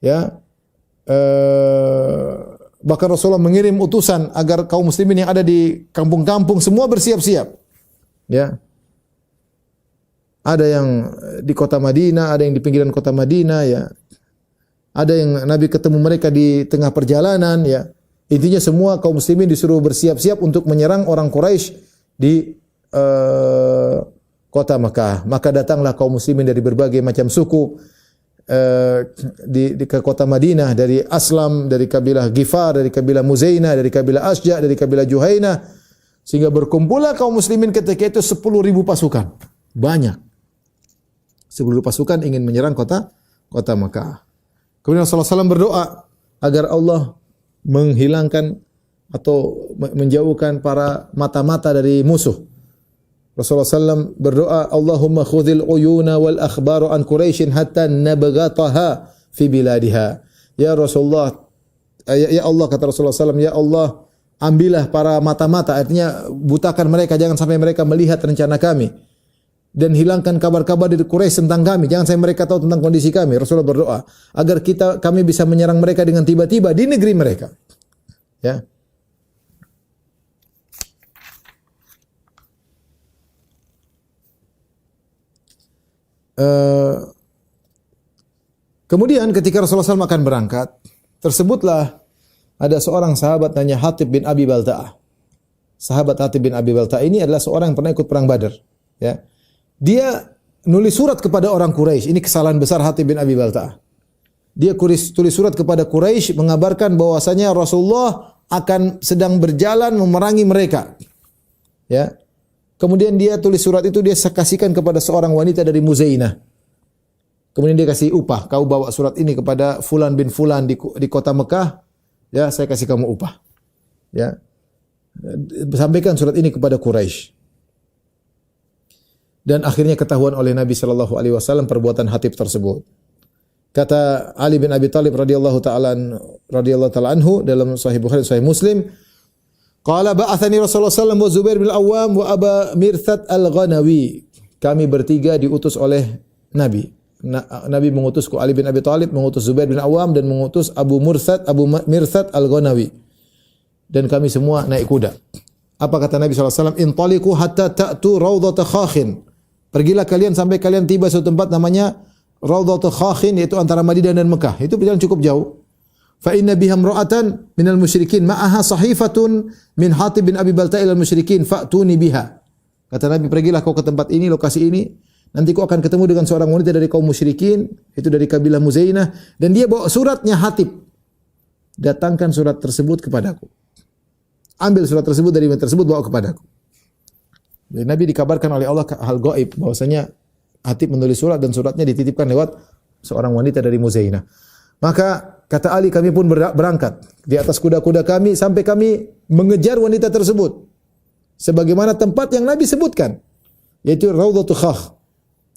ya. Bahkan Rasulullah mengirim utusan agar kaum muslimin yang ada di kampung-kampung semua bersiap-siap. Ya. Ada yang di kota Madinah, ada yang di pinggiran kota Madinah, ya. Ada yang Nabi ketemu mereka di tengah perjalanan, ya. Intinya semua kaum muslimin disuruh bersiap-siap untuk menyerang orang Quraisy di kota Mekah. Maka datanglah kaum muslimin dari berbagai macam suku ke kota Madinah, dari Aslam, dari kabilah Ghifar, dari kabilah Muzainah, dari kabilah Asja, dari kabilah Juhainah, sehingga berkumpullah kaum muslimin ketika itu 10.000 pasukan. Banyak. 10.000 pasukan ingin menyerang kota Mekah. Kemudian Rasulullah SAW berdoa agar Allah menghilangkan atau menjauhkan para mata-mata dari musuh. Rasulullah SAW berdoa, Allahumma khudhil uyuna wal akhbaru an Quraisyin hatta nabghataha fi biladiha. Ya Rasulullah, ya Allah, kata Rasulullah SAW, ya Allah, ambillah para mata-mata, artinya butakan mereka, jangan sampai mereka melihat rencana kami. Dan hilangkan kabar-kabar dari Quraisy tentang kami, jangan sampai mereka tahu tentang kondisi kami. Rasulullah berdoa agar kami bisa menyerang mereka dengan tiba-tiba di negeri mereka. Ya. Kemudian ketika Rasulullah SAW akan berangkat, tersebutlah ada seorang sahabat namanya Hatib bin Abi Balta'ah. Sahabat Hatib bin Abi Balta'ah ini adalah seorang yang pernah ikut perang Badar. Ya. Dia nulis surat kepada orang Quraisy. Ini kesalahan besar Hatib bin Abi Balta'ah. Dia tulis surat kepada Quraisy mengabarkan bahwasanya Rasulullah akan sedang berjalan memerangi mereka. Ya. Kemudian dia tulis surat itu, dia kasihkan kepada seorang wanita dari Muzainah. Kemudian dia kasih upah. Kau bawa surat ini kepada Fulan bin Fulan di kota Mekah, ya, saya kasih kamu upah. Ya. Sampaikan surat ini kepada Quraisy. Dan akhirnya ketahuan oleh Nabi sallallahu alaihi wasallam perbuatan Hatib tersebut. Kata Ali bin Abi Thalib radhiyallahu ta'ala anhu dalam Sahih Bukhari dan Sahih Muslim, qala ba'athani Rasulullah sallallahu alaihi wasallam wa Zubair bin Awwam wa Aba Mirthad al-Ghanawi. Kami bertiga diutus oleh Nabi. Nabi mengutusku, Ali bin Abi Thalib mengutus Zubair bin Awwam dan mengutus Abu Mirthad al-Ghanawi. Dan kami semua naik kuda. Apa kata Nabi sallallahu alaihi wasallam? Intaliqu hatta ta'tu raudhata Khakhin. Pergilah kalian sampai kalian tiba suatu tempat namanya Raudhatu Khakhin, yaitu antara Madinah dan Mekah. Itu berjalan cukup jauh. Fa inna biha imra'atan minal musyrikin ma'aha sahifatun min Hatib bin Abi Balta'ah ilal musyrikin fa'tuni biha. Kata Nabi, pergilah kau ke tempat ini, lokasi ini. Nanti kau akan ketemu dengan seorang wanita dari kaum musyrikin, itu dari kabilah Muzainah, dan dia bawa suratnya Hatib. Datangkan surat tersebut kepadaku. Ambil surat tersebut dari wanita tersebut, bawa kepadaku. Jadi Nabi dikabarkan oleh Allah hal gaib bahwasanya Hatib menulis surat dan suratnya dititipkan lewat seorang wanita dari Muzainah. Maka kata Ali, kami pun berangkat di atas kuda-kuda kami sampai kami mengejar wanita tersebut sebagaimana tempat yang Nabi sebutkan, yaitu Raudhatu Khakh.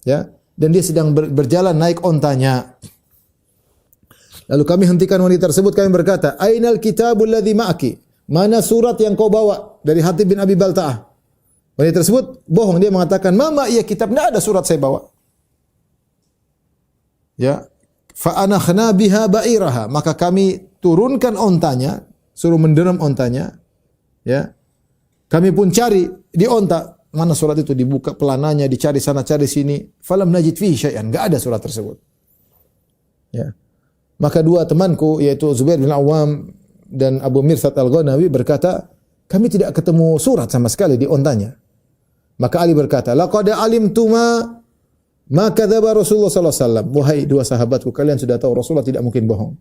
Ya, dan dia sedang berjalan naik ontanya. Lalu kami hentikan wanita tersebut, kami berkata, "Ainal kitabul ladzi ma'aki?" Mana surat yang kau bawa dari Hatib bin Abi Balta'ah? Wanita tersebut bohong, dia mengatakan, "Mama, iya kitab, tidak ada surat saya bawa." Ya, fa anakhna biha ba'iraha, maka kami turunkan ontanya, suruh menderam ontanya. Ya. Kami pun cari di onta, mana surat itu, dibuka pelananya, dicari sana cari sini, falam najid fihi syai'an, enggak ada surat tersebut. Ya. Maka dua temanku yaitu Zubair bin Awwam dan Abu Mirthad al-Ghanawi berkata, kami tidak ketemu surat sama sekali di ontanya. Maka Ali berkata, laqad alimtuma ma kadzaba Rasulullah sallallahu alaihi wasallam. Wahai dua sahabatku, kalian sudah tahu Rasulullah tidak mungkin bohong.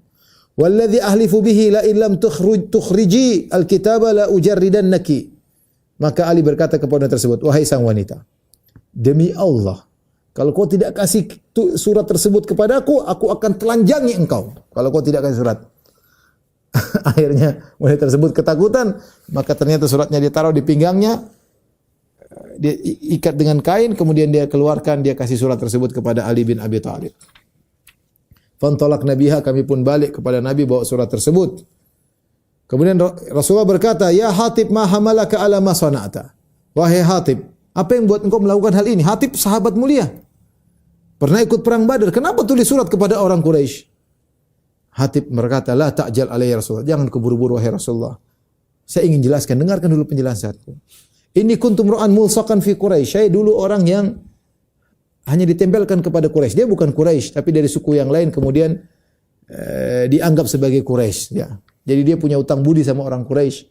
Walladzi ahlifu bihi la illam tukhriji al-kitaba la ujarridannaki. Maka Ali berkata kepada wanita tersebut, wahai sang wanita, demi Allah, kalau kau tidak kasih surat tersebut kepadaku, aku akan telanjangi engkau. Kalau kau tidak kasih surat. Akhirnya wanita tersebut ketakutan, maka ternyata suratnya dia taruh di pinggangnya, dia ikat dengan kain, kemudian dia keluarkan, dia kasih surat tersebut kepada Ali bin Abi Thalib. Fantolak nabiha, kami pun balik kepada Nabi bawa surat tersebut. Kemudian Rasulullah berkata, ya Hatib, ma hamalaka ala ma sana'ata. Wahai Hatib, apa yang buat engkau melakukan hal ini? Hatib sahabat mulia. Pernah ikut perang Badar. Kenapa tulis surat kepada orang Quraisy? Hatib berkata, "La ta'jal alayya Rasulullah." Jangan keburu-buru wahai Rasulullah. Saya ingin jelaskan, dengarkan dulu penjelasanku. Ini kuntum ra'an mulsaqan fi Quraisy. Saya dulu orang yang hanya ditempelkan kepada Quraisy. Dia bukan Quraisy, tapi dari suku yang lain kemudian dianggap sebagai Quraisy, ya. Jadi dia punya utang budi sama orang Quraisy.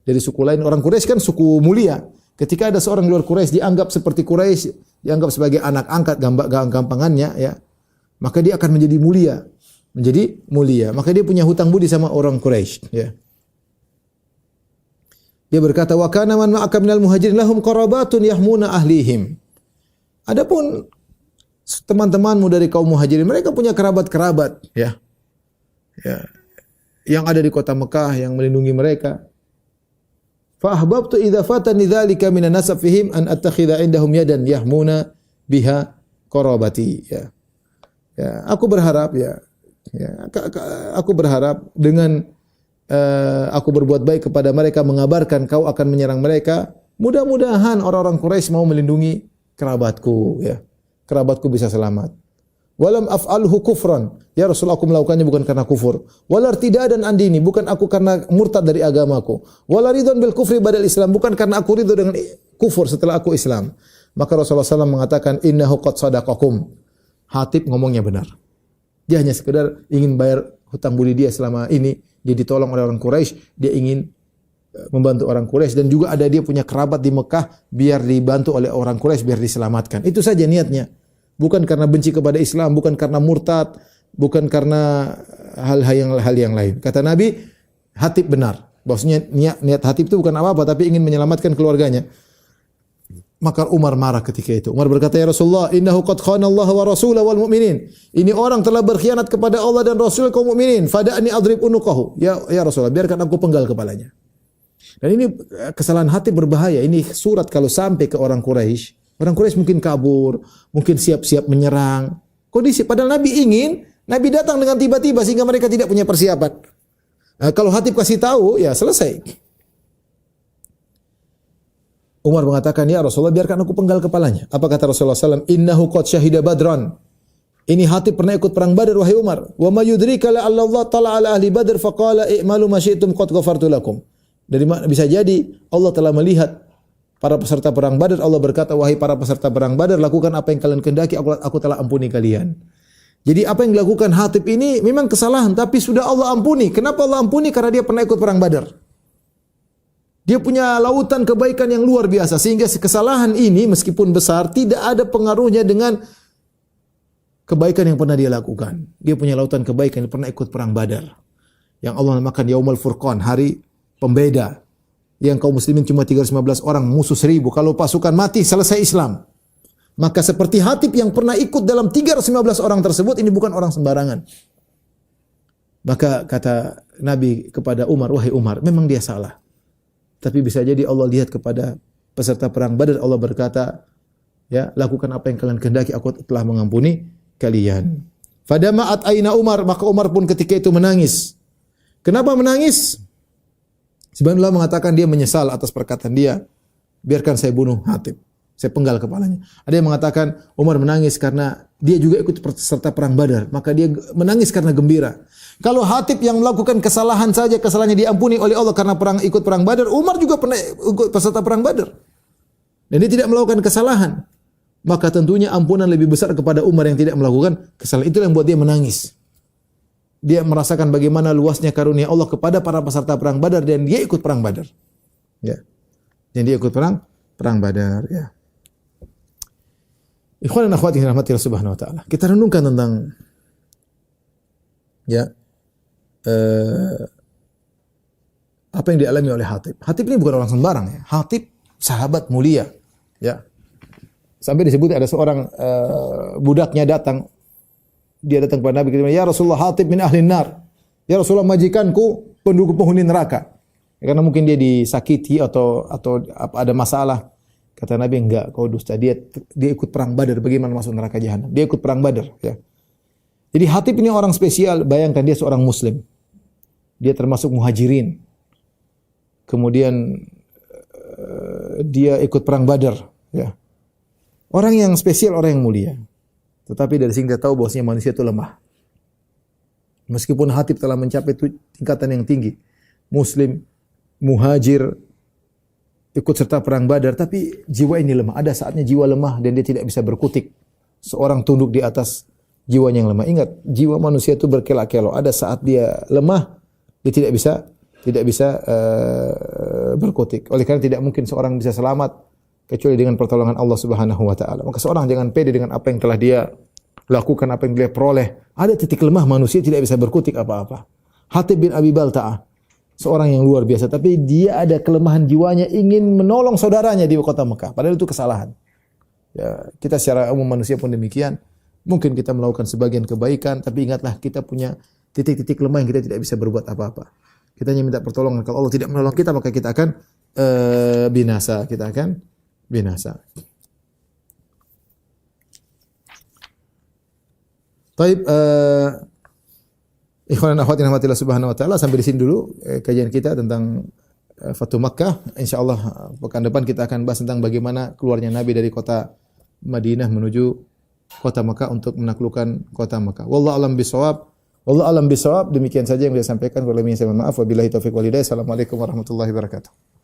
Dari suku lain, orang Quraisy kan suku mulia. Ketika ada seorang luar Quraisy dianggap seperti Quraisy, dianggap sebagai anak angkat gampangannya, ya, maka dia akan menjadi mulia. Maka dia punya hutang budi sama orang Quraisy, ya. Dia berkata, "Wa kana man ma'aka minal muhajirin lahum qarabatun yahmuna ahlihim." Adapun teman-temanmu dari kaum muhajirin, mereka punya kerabat-kerabat, ya. Ya. Yang ada di kota Mekah yang melindungi mereka. Fa ahbabtu idza fatani dzalika minan nasab fihim an attakhidha indahum yadan yahmuna biha qarabati, ya. Ya, aku berharap aku berharap dengan aku berbuat baik kepada mereka, mengabarkan kau akan menyerang mereka, mudah-mudahan orang-orang Quraisy mau melindungi kerabatku, ya. Kerabatku bisa selamat. Walam af'alhu kufran. Ya Rasul, aku melakukannya bukan karena kufur. Walar tidak dan andini, bukan aku karena murtad dari agamaku. Walar ridwan bil kufri badal Islam, bukan karena aku ridho dengan kufur setelah aku Islam. Maka Rasulullah SAW mengatakan, innahu qad sadaqakum. Hatib ngomongnya benar. Dia hanya sekedar ingin bayar hutang budi dia selama ini. Dia ditolong oleh orang Quraisy, dia ingin membantu orang Quraisy, dan juga ada dia punya kerabat di Mekah, biar dibantu oleh orang Quraisy, biar diselamatkan. Itu saja niatnya. Bukan karena benci kepada Islam, bukan karena murtad, bukan karena hal yang lain. Kata Nabi, Hatib benar. Maksudnya niat Hatib itu bukan apa-apa, tapi ingin menyelamatkan keluarganya. Maka Umar marah ketika itu. Umar berkata, "Ya Rasulullah, innahu qad khana Allah wa rasulahu wal mu'minin." Ini orang telah berkhianat kepada Allah dan Rasul kaum mukminin. Fada'ni adrib unuqahu. Ya Rasulullah, biarkan aku penggal kepalanya. Dan ini kesalahan Hatib berbahaya. Ini surat kalau sampai ke orang Quraisy, orang Quraisy mungkin kabur, mungkin siap-siap menyerang. Kondisi padahal Nabi ingin, Nabi datang dengan tiba-tiba sehingga mereka tidak punya persiapan. Nah, kalau Hatib kasih tahu, ya selesai. Umar mengatakan, "Ya Rasulullah, biarkan aku penggal kepalanya." Apa kata Rasulullah SAW? "Innahu qad syahida Badran." Ini Hatib pernah ikut perang Badar, wahai Umar. "Wa ma yudrika la Allah tala ala ahli Badr faqala i'malu ma syi'tum qad ghafartu lakum." Dari mana bisa jadi Allah telah melihat para peserta perang Badar, Allah berkata, "Wahai para peserta perang Badar, lakukan apa yang kalian kehendaki, aku telah ampuni kalian." Jadi apa yang dilakukan Hatib ini memang kesalahan, tapi sudah Allah ampuni. Kenapa Allah ampuni? Karena dia pernah ikut perang Badar. Dia punya lautan kebaikan yang luar biasa, sehingga kesalahan ini meskipun besar tidak ada pengaruhnya dengan kebaikan yang pernah dia lakukan. Dia punya lautan kebaikan, dia pernah ikut perang Badar, yang Allah namakan Yaumul Furqan, hari pembeda. Yang kaum muslimin cuma 315 orang, musuh 1000. Kalau pasukan mati, selesai Islam. Maka seperti Hatib yang pernah ikut dalam 315 orang tersebut, ini bukan orang sembarangan. Maka kata Nabi kepada Umar, "Wahai Umar, memang dia salah. Tapi bisa jadi Allah lihat kepada peserta perang Badar, Allah berkata, ya, lakukan apa yang kalian kehendaki, aku telah mengampuni kalian." Fadama'at aina Umar, maka Umar pun ketika itu menangis. Kenapa menangis? Sebagian ulama mengatakan dia menyesal atas perkataan dia. Biarkan saya bunuh Hatib, saya penggal kepalanya. Ada yang mengatakan Umar menangis karena dia juga ikut peserta perang Badar, maka dia menangis karena gembira. Kalau Hatib yang melakukan kesalahan saja, kesalahannya diampuni oleh Allah karena ikut perang Badar, Umar juga pernah ikut peserta perang Badar, dan dia tidak melakukan kesalahan. Maka tentunya ampunan lebih besar kepada Umar yang tidak melakukan kesalahan. Itu yang membuat dia menangis. Dia merasakan bagaimana luasnya karunia Allah kepada para peserta perang Badar, dan dia ikut perang Badar. Ya. Dan dia ikut perang Badar, ya. Ikhwan dan akhwat yang dirahmati Allah Subhanahu wa taala. Kita renungkan tentang apa yang dialami oleh Hatib. Hatib ini bukan orang sembarang, ya. Hatib sahabat mulia, ya. Sampai disebut ada seorang budaknya datang. Dia datang kepada Nabi, "Ya Rasulullah, Hatib min ahli nar." Ya Rasulullah, majikanku penduduk penghuni neraka. Ya, karena mungkin dia disakiti atau ada masalah. Kata Nabi, "Enggak, kau dusta. Dia ikut perang Badar, bagaimana masuk neraka jahanam? Dia ikut perang Badar." Ya. Jadi Hatib ini orang spesial. Bayangkan dia seorang Muslim. Dia termasuk muhajirin. Kemudian dia ikut perang Badar. Ya. Orang yang spesial, orang yang mulia. Tetapi dari sini kita tahu bahwasanya manusia itu lemah. Meskipun Hatib telah mencapai tingkatan yang tinggi, Muslim, muhajir, ikut serta perang Badar, tapi jiwa ini lemah. Ada saatnya jiwa lemah dan dia tidak bisa berkutik. Seorang tunduk di atas jiwanya yang lemah. Ingat, jiwa manusia itu berkelak-kelok. Ada saat dia lemah, dia tidak bisa berkutik. Oleh karena tidak mungkin seorang bisa selamat kecuali dengan pertolongan Allah Subhanahu wa taala. Maka seorang jangan pede dengan apa yang telah dia lakukan, apa yang dia peroleh. Ada titik lemah manusia tidak bisa berkutik apa-apa. Hatib bin Abi Balta'ah, seorang yang luar biasa, tapi dia ada kelemahan jiwanya ingin menolong saudaranya di kota Mekah. Padahal itu kesalahan. Ya, kita secara umum manusia pun demikian. Mungkin kita melakukan sebagian kebaikan, tapi ingatlah kita punya titik-titik lemah yang kita tidak bisa berbuat apa-apa. Kita hanya minta pertolongan. Kalau Allah tidak menolong kita, maka kita akan binasa. Kita akan binasa. Baik, ikhwan dan akhwat yang dirahmati Allah Subhanahu wa taala, sampai di sini dulu kajian kita tentang Fatu Makkah. Insyaallah pekan depan kita akan bahas tentang bagaimana keluarnya Nabi dari kota Madinah menuju kota Makkah untuk menaklukkan kota Makkah. Wallahu a'lam bishawab. Wallahu a'lam bishawab. Demikian saja yang saya sampaikan. Wabillahi taufiq wal hidayah. Assalamualaikum warahmatullahi wabarakatuh.